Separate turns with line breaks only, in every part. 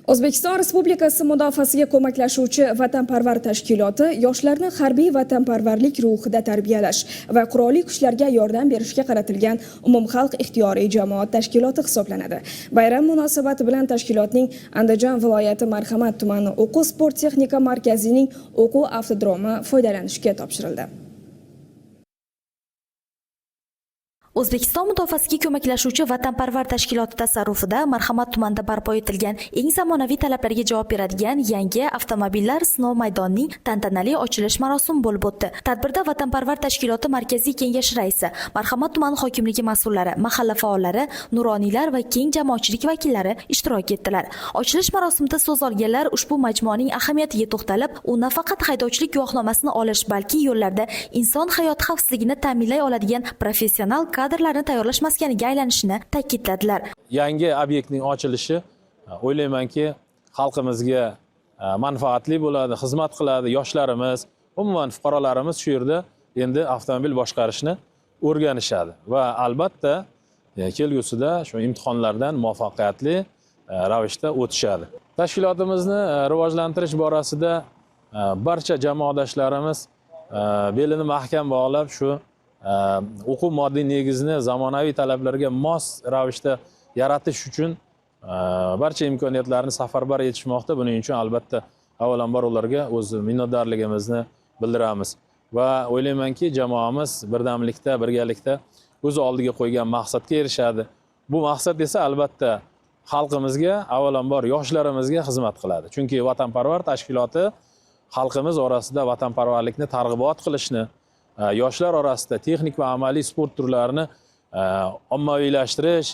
O'zbekiston Respublikasi mudofaasiga ko'maklashuvchi vatanparvar tashkiloti yoshlarni harbiy vatanparvarlik ruhida tarbiyalash va qurolli kuchlarga yordam berishga qaratilgan umumxalq ixtiyoriy jamoat tashkiloti hisoblanadi. Bayram munosabati bilan tashkilotning Andijon viloyati Marhamat tumani o'quv sport texnika markazining o'quv avtodromi foydalanishga topshirildi.
O'zbekiston mudofaasiga ko'maklashuvchi vatanparvar tashkiloti tasarrufida Marhamat tumanida barpo etilgan eng zamonaviy talablarga javob beradigan yangi avtomobillar sinov maydonining tantanali ochilish marosimi bo'lib o'tdi. Tadbirda vatanparvar tashkiloti markaziy kengash raisi, Marhamat tumani hokimligi mas'ullari, mahalla faollari, nuroniylar va keng jamoatchilik vakillari ishtirok etdilar. Ochilish marosimida so'z olganlar ushbu majmuaning ahamiyatiga to'xtalib, u nafaqat haydovchilik guvohnomasini olish, balki yo'llarda inson hayoti xavfsizligini ta'minlay oladigan professional kadrlarni tayyorlash maskaniga aylanishini ta'kidladilar.
Yangi obyektning ochilishi o'ylaymanki, xalqimizga manfaatli bo'ladi, xizmat qiladi. Yoshlarimiz, umuman fuqarolarimiz shu yerda endi avtomobil boshqarishni o'rganishadi va albatta kelgusida shu imtihonlardan muvaffaqiyatli ravishda o'tishadi. Tashkilotimizni rivojlantirish borasida barcha jamoadashlarimiz belini mahkam bog'lab shu o'quv moddiy negizini zamonaviy talablarga mos ravishda yaratish uchun barcha imkoniyatlarni safarbar etishmoqda. Buning uchun albatta avvalambor ularga o'z minnatdorligimizni bildiramiz va o'ylaymanki, jamoamiz birdamlikda, birgalikda o'z oldiga qo'ygan maqsadga erishadi. Bu maqsad esa albatta xalqimizga, avvalambor yoshlarimizga xizmat qiladi. Chunki vatanparvar tashkiloti xalqimiz orasida vatanparvarlikni targ'ibot qilishni, yoshlar orasida texnik va amaliy sport turlarini ommaviylashtirish,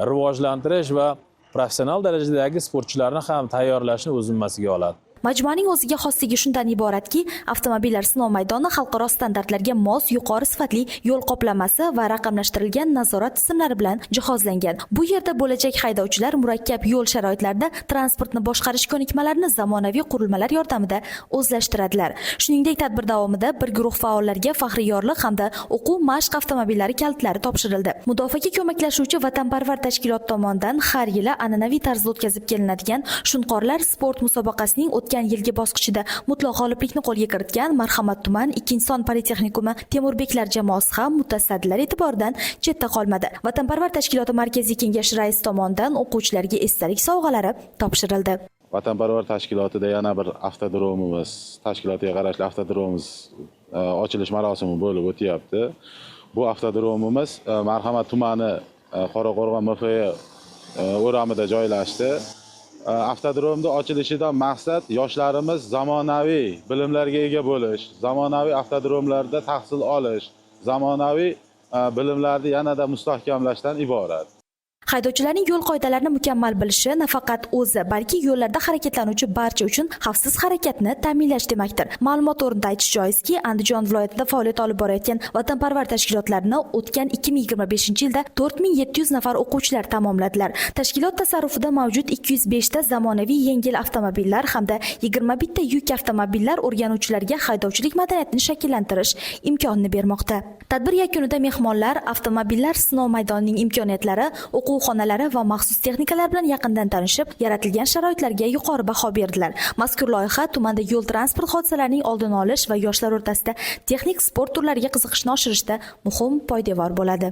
rivojlantirish va professional darajadagi sportchilarni ham tayyorlashni o'z zimmasiga oladi.
Majmuaning o'ziga xosligi shundan iboratki, avtomobillar sinov maydoni xalqaro standartlarga mos yuqori sifatli yo'l qoplamasi va raqamlashtirilgan nazorat tizimlari bilan jihozlangan. Bu yerda bo'lajak haydovchilar murakkab yo'l sharoitlarida transportni boshqarish ko'nikmalarini zamonaviy qurilmalar yordamida o'zlashtiradilar. Shuningdek, tadbir davomida bir guruh faollarga faxriy yorliq hamda o'quv mashq avtomobillari kalitlari topshirildi. Mudofaaga ko'maklashuvchi vatanparvar tashkilot tomonidan har yili an'anaviy tarzda o'tkazib kelinadigan Shunqorlar sport musobaqasining o'tgan yilgi bosqichida mutlaq g'oliblikni qo'lga kiritgan Marhamat tuman Ikkinchi son politexnikumi Temurbeklar jamoasi ham mutasaddilar e'tiboridan chetda qolmadi. Vatanparvar tashkiloti markaziy kengashi raisi tomonidan o'quvchilarga esdalik sovg'alari topshirildi.
Vatanparvar tashkilotida yana bir avtodromimiz, tashkilotga qarashli avtodromimiz ochilish marosimi bo'lib o'tyapti. Bu avtodromimiz Marhamat tumani Qoraqo'rg'on MFE o'ramida joylashdi. Avtodromda ochilishidan maqsad yoshlarimiz zamonaviy bilimlarga ega bo'lish, zamonaviy avtodromlarda tahsil olish, zamonaviy bilimlarni yanada mustahkamlashdan iborat.
Haydovchilarning yo'l qoidalarini mukammal bilishi nafaqat o'zi, balki yo'llarda harakatlanuvchi barcha uchun xavfsiz harakatni ta'minlash demakdir. Ma'lumot o'rnida aytish joizki, Andijon viloyatida faoliyat olib borayotgan vatanparvar tashkilotlarini o'tgan 2025-yilda 4700 nafar o'quvchilar tamomladilar. Tashkilot tasarrufida mavjud 205 ta zamonaviy yengil avtomobillar hamda 21 ta yuk avtomobillar o'rganuvchilarga haydovchilik madaniyatini shakllantirish imkonini bermoqda. Tadbir yakunida mehmonlar avtomobillar sinov maydonining imkoniyatlari, o'quv xonalari va maxsus texnikalar bilan yaqindan tanishib, yaratilgan sharoitlarga yuqori baho berdilar. Mazkur loyiha tumanda yo'l transport hodisalarining oldini olish va yoshlar o'rtasida texnik sport turlariga qiziqishni oshirishda muhim poydevor bo'ladi.